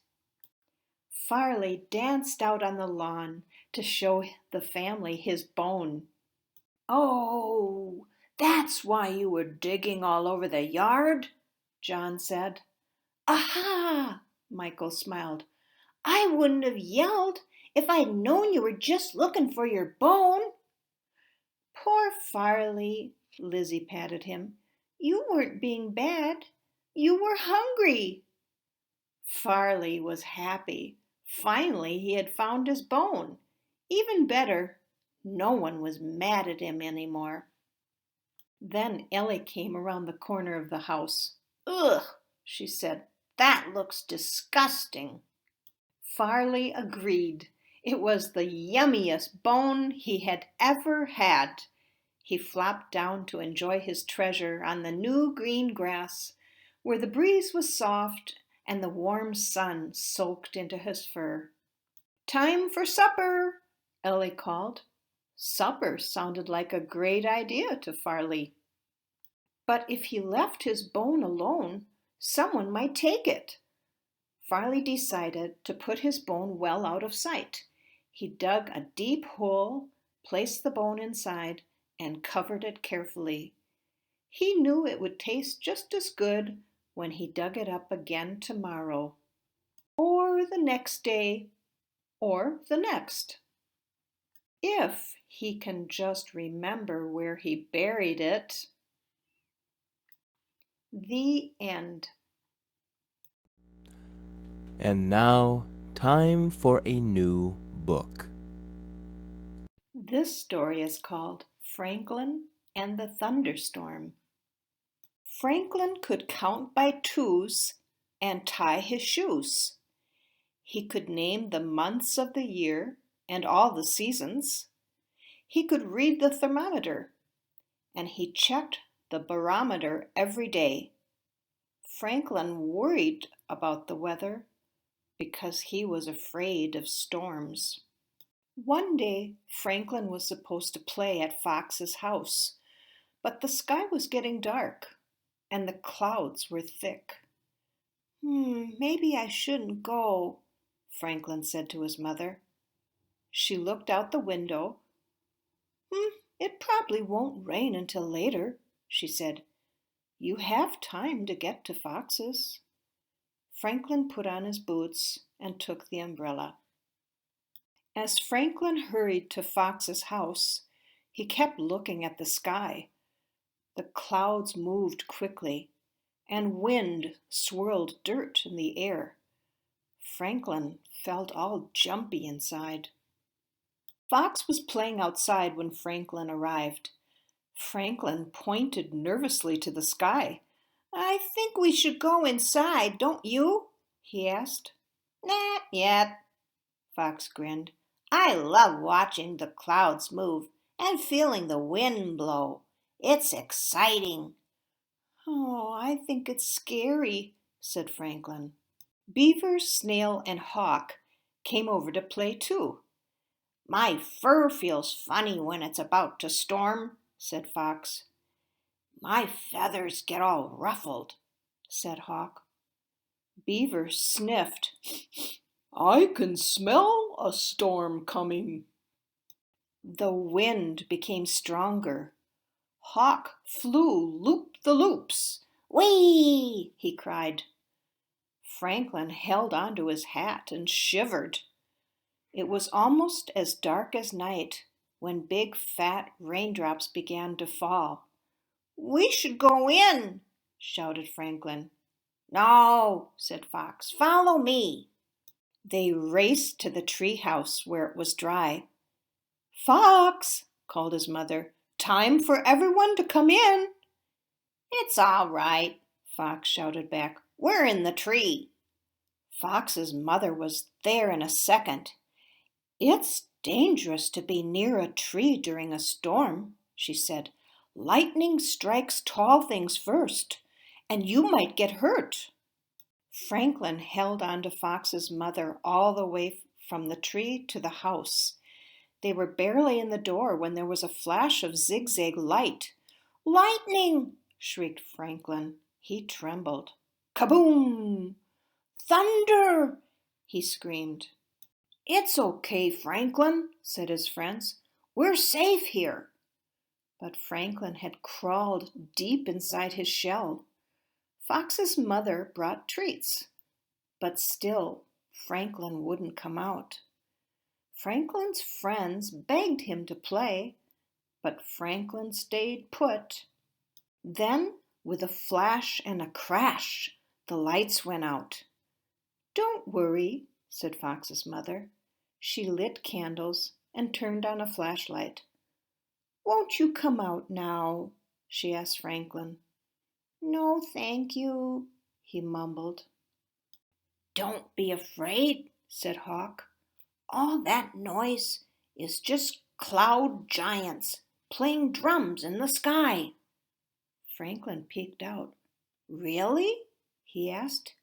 Farley danced out on the lawn to show the family his bone. "Oh, that's why you were digging all over the yard?" John said. "Aha!" Michael smiled. "I wouldn't have yelled if I'd known you were just looking for your bone." "Poor Farley," Lizzie patted him. "You weren't being bad. You were hungry." Farley was happy. Finally, he had found his bone. Even better, no one was mad at him anymore. Then Ellie came around the corner of the house. "Ugh," she said, "that looks disgusting." Farley agreed. It was the yummiest bone he had ever had. He flopped down to enjoy his treasure on the new green grass, where the breeze was soft and the warm sun soaked into his fur. "Time for supper," Ellie called. Supper sounded like a great idea to Farley. But if he left his bone alone, someone might take it. Farley decided to put his bone well out of sight. He dug a deep hole, placed the bone inside, and covered it carefully. He knew it would taste just as good when he dug it up again tomorrow, or the next day, or the next. if he can just remember where he buried it. The end. And now, time for a new book. This story is called Franklin and the Thunderstorm. Franklin could count by twos and tie his shoes. He could name the months of the year and all the seasons. He could read the thermometer, and he checked the barometer every day. Franklin worried about the weather because he was afraid of storms. One day, Franklin was supposed to play at Fox's house, but the sky was getting dark and the clouds were thick. Maybe I shouldn't go, Franklin said to his mother. She looked out the window. It probably won't rain until later, she said. You have time to get to Fox's. Franklin put on his boots and took the umbrella. As Franklin hurried to Fox's house, he kept looking at the sky. The clouds moved quickly, and wind swirled dirt in the air. Franklin felt all jumpy inside. Fox was playing outside when Franklin arrived. Franklin pointed nervously to the sky. I think we should go inside, don't you? He asked. Not yet, Fox grinned. I love watching the clouds move and feeling the wind blow. It's exciting. Oh, I think it's scary, said Franklin. Beaver, Snail, and Hawk came over to play too. My fur feels funny when it's about to storm, said Fox. My feathers get all ruffled, said Hawk. Beaver sniffed. I can smell a storm coming. The wind became stronger. Hawk flew loop-the-loops. Whee! He cried. Franklin held onto his hat and shivered. It was almost as dark as night when big fat raindrops began to fall. We should go in, shouted Franklin. No, said Fox. Follow me. They raced to the tree house where it was dry. Fox, called his mother, time for everyone to come in. It's all right, Fox shouted back. We're in the tree. Fox's mother was there in a second. It's dangerous to be near a tree during a storm, she said. Lightning strikes tall things first, and you might get hurt. Franklin held on to Fox's mother all the way from the tree to the house. They were barely in the door when there was a flash of zigzag light. Lightning! Shrieked Franklin. He trembled. Kaboom! Thunder! He screamed. It's okay, Franklin, said his friends. We're safe here. But Franklin had crawled deep inside his shell. Fox's mother brought treats, but still Franklin wouldn't come out. Franklin's friends begged him to play, but Franklin stayed put. Then, with a flash and a crash, the lights went out. Don't worry, said Fox's mother. She lit candles and turned on a flashlight. Won't you come out now? She asked Franklin. No, thank you, he mumbled. Don't be afraid, said Hawk. All that noise is just cloud giants playing drums in the sky. Franklin peeked out. Really? He asked.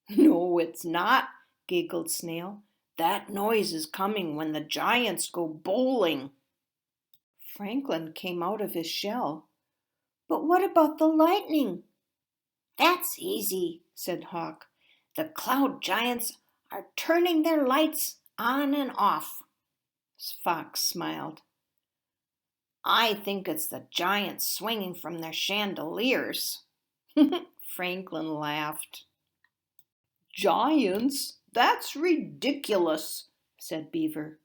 No, it's not, giggled Snail. That noise is coming when the giants go bowling. Franklin came out of his shell. But what about the lightning? That's easy, said Hawk. The cloud giants are turning their lights on and off. Fox smiled. I think it's the giants swinging from their chandeliers. Franklin laughed. Giants? That's ridiculous, said Beaver.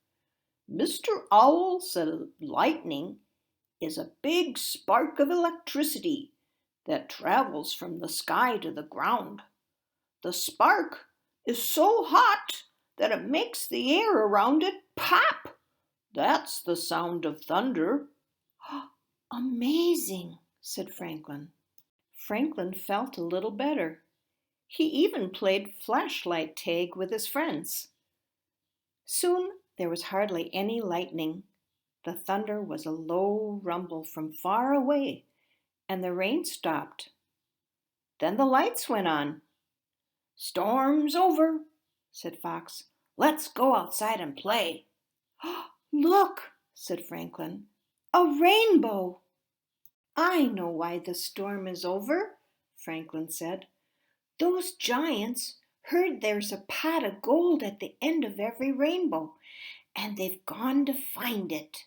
Mr. Owl said lightning is a big spark of electricity that travels from the sky to the ground. The spark is so hot that it makes the air around it pop. That's the sound of thunder. Amazing, said Franklin. Franklin felt a little better. He even played flashlight tag with his friends. Soon there was hardly any lightning. The thunder was a low rumble from far away, and the rain stopped. Then the lights went on. Storm's over, said Fox. Let's go outside and play. Look, said Franklin, a rainbow. I know why the storm is over, Franklin said. Those giants heard there's a pot of gold at the end of every rainbow, and they've gone to find it.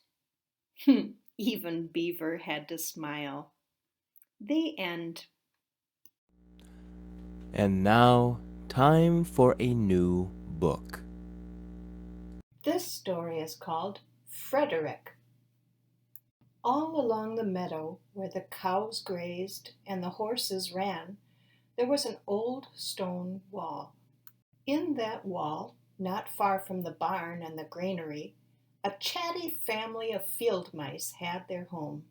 Even Beaver had to smile. The end. And now, time for a new book. This story is called Frederick. All along the meadow where the cows grazed and the horses ran, there was an old stone wall. In that wall, not far from the barn and the granary, a chatty family of field mice had their home.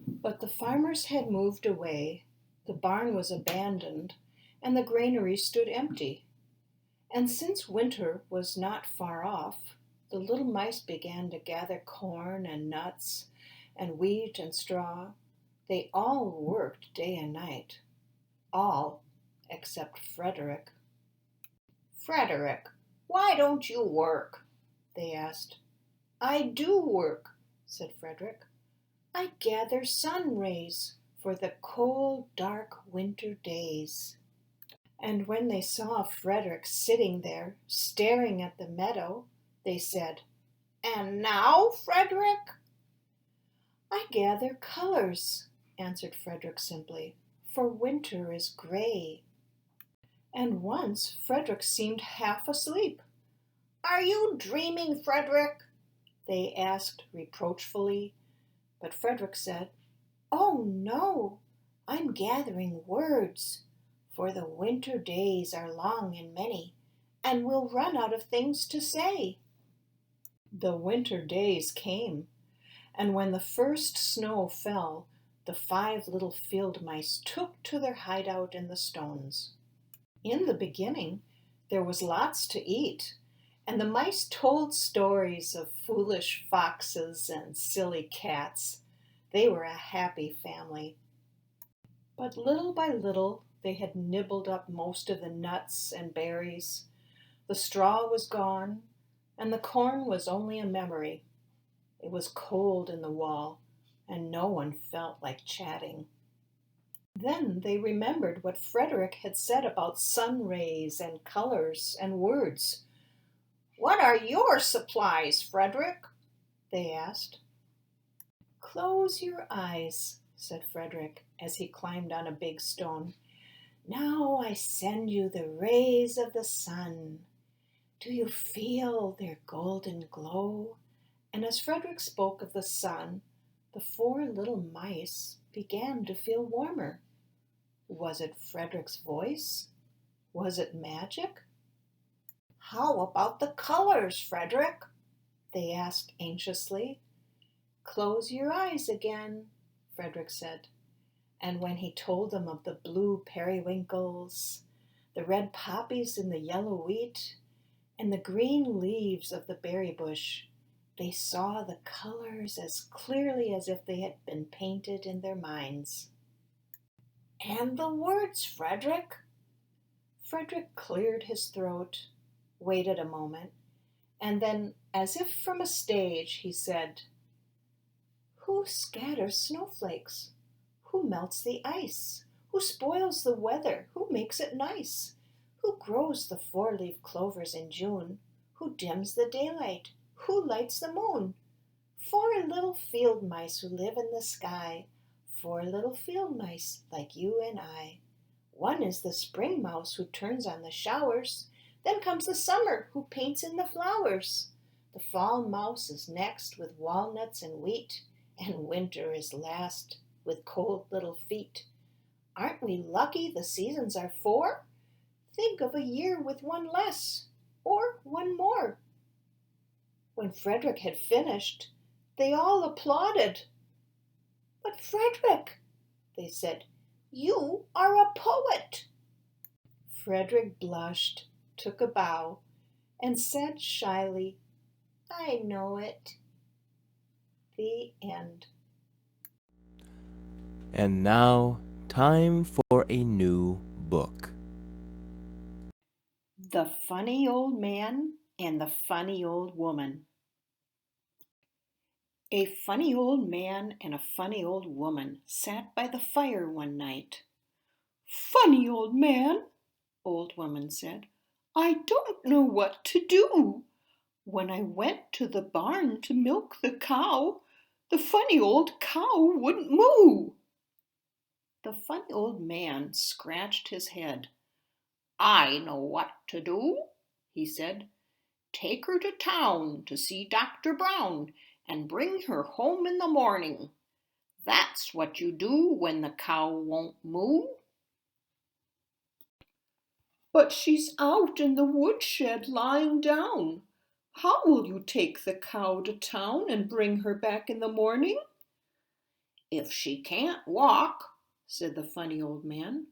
But the farmers had moved away, the barn was abandoned, and the granary stood empty. And since winter was not far off, the little mice began to gather corn and nuts and wheat and straw. They all worked day and night. All except Frederick. Frederick, why don't you work? They asked. I do work, said Frederick. I gather sun rays for the cold, dark winter days. And when they saw Frederick sitting there, staring at the meadow, they said, And now, Frederick? I gather colors, answered Frederick simply, for winter is gray. And once Frederick seemed half asleep. Are you dreaming, Frederick? They asked reproachfully. But Frederick said, Oh, no, I'm gathering words, for the winter days are long and many, and we'll run out of things to say. The winter days came, and when the first snow fell, the 5 little field mice took to their hideout in the stones. In the beginning, there was lots to eat, and the mice told stories of foolish foxes and silly cats. They were a happy family. But little by little, they had nibbled up most of the nuts and berries. The straw was gone, and the corn was only a memory. It was cold in the wall, and no one felt like chatting. Then they remembered what Frederick had said about sun rays and colors and words. What are your supplies, Frederick? They asked. Close your eyes, said Frederick as he climbed on a big stone. Now I send you the rays of the sun. Do you feel their golden glow? And as Frederick spoke of the sun, the 4 little mice began to feel warmer. Was it Frederick's voice? Was it magic? How about the colors, Frederick? They asked anxiously. Close your eyes again, Frederick said. And when he told them of the blue periwinkles, the red poppies in the yellow wheat, and the green leaves of the berry bush, they saw the colors as clearly as if they had been painted in their minds. And the words, Frederick? Frederick cleared his throat, waited a moment, and then, as if from a stage, he said, Who scatters snowflakes? Who melts the ice? Who spoils the weather? Who makes it nice? Who grows the 4-leaf clovers in June? Who dims the daylight? Who lights the moon? 4 little field mice who live in the sky, 4 little field mice like you and I. One is the spring mouse who turns on the showers. Then comes the summer who paints in the flowers. The fall mouse is next with walnuts and wheat, and winter is last with cold little feet. Aren't we lucky the seasons are four? Think of a year with one less, or one more. When Frederick had finished, they all applauded. But Frederick, they said, you are a poet. Frederick blushed, took a bow, and said shyly, I know it. The end. And now, time for a new book. The Funny Old Man and the Funny Old Woman. A funny old man and a funny old woman sat by the fire one night. Funny old man, old woman said, I don't know what to do. When I went to the barn to milk the cow, the funny old cow wouldn't moo. The funny old man scratched his head. I know what to do, he said. Take her to town to see Dr. Brown and bring her home in the morning. That's what you do when the cow won't moo. But she's out in the woodshed lying down. How will you take the cow to town and bring her back in the morning? If she can't walk, said the funny old man,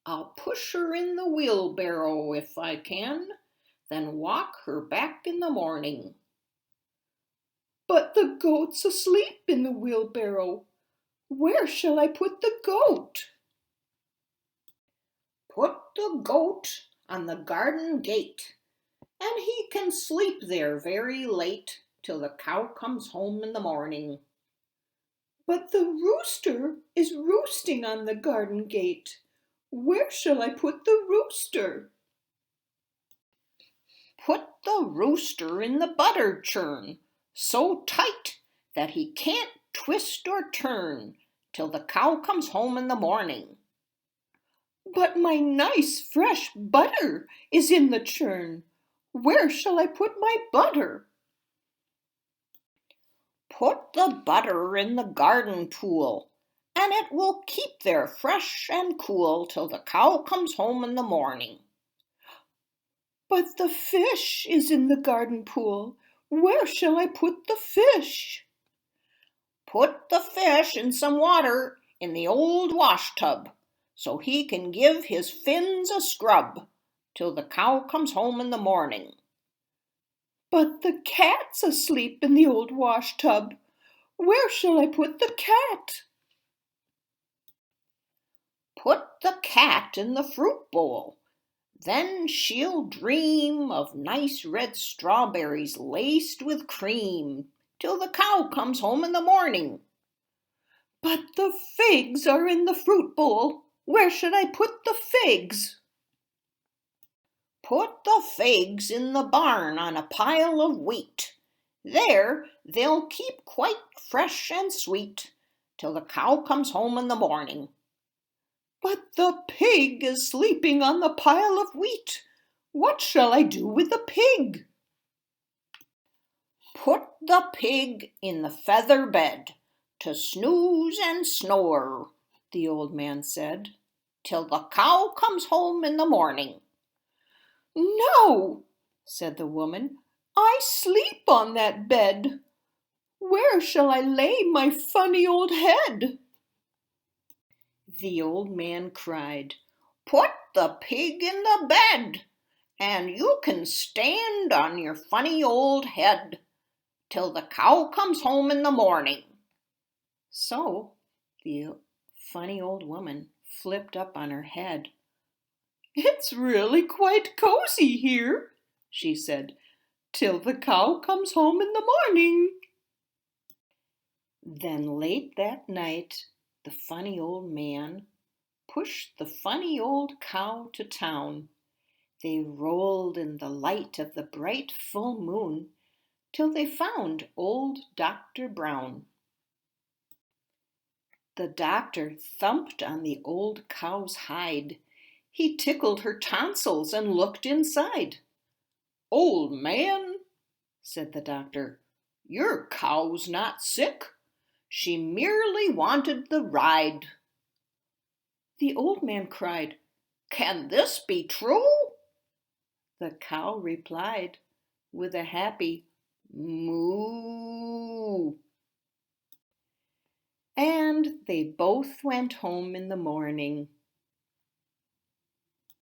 I'll push her in the wheelbarrow if I can, then walk her back in the morning. But the goat's asleep in the wheelbarrow. Where shall I put the goat? Put the goat on the garden gate, and he can sleep there very late till the cow comes home in the morning. But the rooster is roosting on the garden gate. Where shall I put the rooster? Put the rooster in the butter churn, so tight that he can't twist or turn till the cow comes home in the morning. But my nice fresh butter is in the churn. Where shall I put my butter? Put the butter in the garden pool, and it will keep there fresh and cool till the cow comes home in the morning. But the fish is in the garden pool. Where shall I put the fish? Put the fish in some water in the old wash tub, so he can give his fins a scrub till the cow comes home in the morning. But the cat's asleep in the old wash tub. Where shall I put the cat? Put the cat in the fruit bowl. Then she'll dream of nice red strawberries laced with cream till the cow comes home in the morning. But the figs are in the fruit bowl. Where should I put the figs? Put the figs in the barn on a pile of wheat. There they'll keep quite fresh and sweet till the cow comes home in the morning. But the pig is sleeping on the pile of wheat. What shall I do with the pig? Put the pig in the feather bed to snooze and snore, the old man said, till the cow comes home in the morning. No, said the woman, I sleep on that bed. Where shall I lay my funny old head? The old man cried, Put the pig in the bed, and you can stand on your funny old head till the cow comes home in the morning. So the funny old woman flipped up on her head. It's really quite cozy here, she said, till the cow comes home in the morning. Then late that night, the funny old man pushed the funny old cow to town. They rolled in the light of the bright full moon till they found old Dr. Brown. The doctor thumped on the old cow's hide. He tickled her tonsils and looked inside. Old man, said the doctor. "Your cow's not sick. She merely wanted the ride." The old man cried, "Can this be true?" The cow replied with a happy moo. And they both went home in the morning.